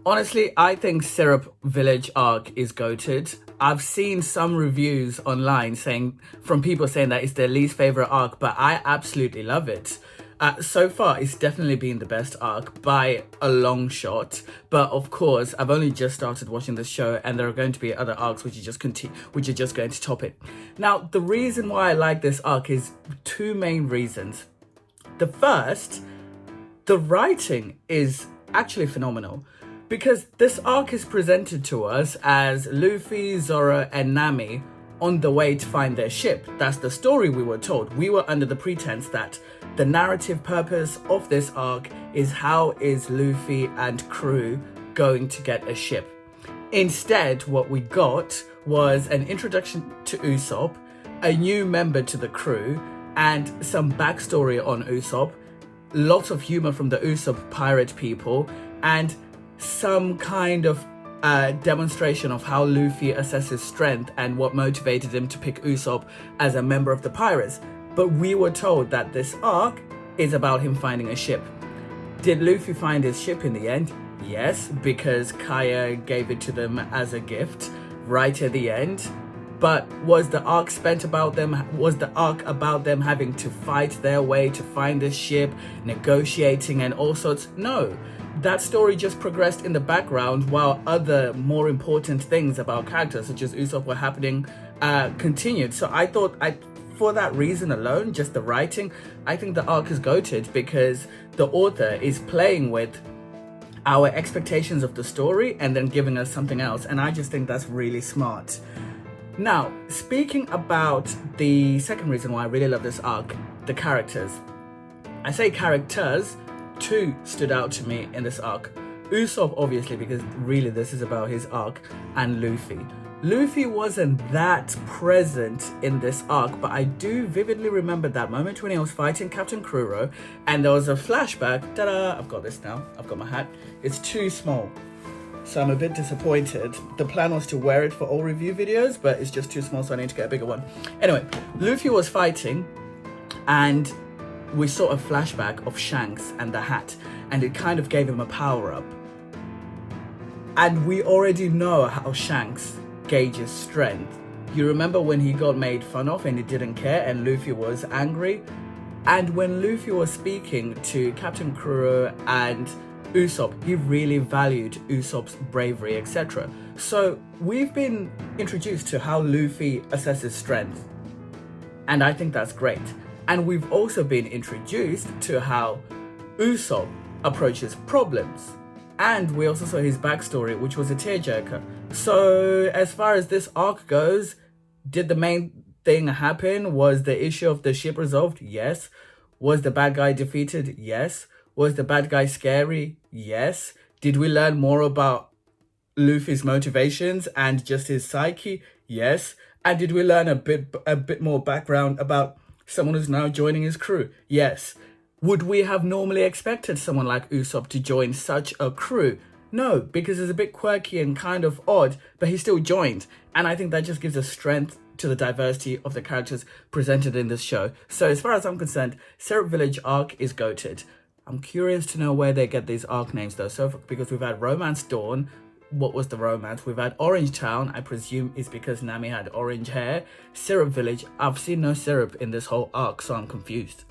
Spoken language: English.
Honestly, I think Syrup Village arc is goated. I've seen some reviews online saying from people saying that it's their least favorite arc, but I absolutely love it. So far, it's definitely been the best arc by a long shot. But of course, I've only just started watching this show, and there are going to be other arcs which are just which are just going to top it. Now, the reason why I like this arc is two main reasons. The first, the writing is actually phenomenal. Because this arc is presented to us as Luffy, Zoro, and Nami on the way to find their ship. That's the story we were told. We were under the pretense that the narrative purpose of this arc is how is Luffy and crew going to get a ship. Instead, what we got was an introduction to Usopp, a new member to the crew, and some backstory on Usopp, lots of humor from the Usopp pirate people, and some kind of demonstration of how Luffy assesses strength and what motivated him to pick Usopp as a member of the pirates. But we were told that this arc is about him finding a ship. Did Luffy find his ship in the end? Yes, because Kaya gave it to them as a gift right at the end. But was the arc about them having to fight their way to find this ship, negotiating and all sorts? No. That story just progressed in the background while other more important things about characters such as Usopp were happening continued. So I thought, for that reason alone, just the writing, I think the arc is goated because the author is playing with our expectations of the story and then giving us something else. And I just think that's really smart. Now, speaking about the second reason why I really love this arc, the characters. I say characters, two stood out to me in this arc. Usopp, obviously, because really this is about his arc, and Luffy. Luffy wasn't that present in this arc, but I do vividly remember that moment when he was fighting Captain Kuro, and there was a flashback. Ta-da! I've got this now. I've got my hat. It's too small, so I'm a bit disappointed. The plan was to wear it for all review videos, but it's just too small, so I need to get a bigger one. Anyway, Luffy was fighting, and we saw a flashback of Shanks and the hat, and it kind of gave him a power-up. And we already know how Shanks gauges strength. You remember when he got made fun of and he didn't care and Luffy was angry? And when Luffy was speaking to Captain Kuro and Usopp, he really valued Usopp's bravery, etc. So we've been introduced to how Luffy assesses strength, and I think that's great. And we've also been introduced to how Usopp approaches problems. And we also saw his backstory, which was a tearjerker. So as far as this arc goes, did the main thing happen? Was the issue of the ship resolved? Yes. Was the bad guy defeated? Yes. Was the bad guy scary? Yes. Did we learn more about Luffy's motivations and just his psyche? Yes. And did we learn a bit more background about someone who's now joining his crew? Yes. Would we have normally expected someone like Usopp to join such a crew? No, because it's a bit quirky and kind of odd, but he still joined. And I think that just gives a strength to the diversity of the characters presented in this show. So as far as I'm concerned, Syrup Village arc is goated. I'm curious to know where they get these arc names though. So because we've had Romance Dawn, what was the romance? We've had Orange Town, I presume is because Nami had orange hair. Syrup Village, I've seen no syrup in this whole arc, so I'm confused.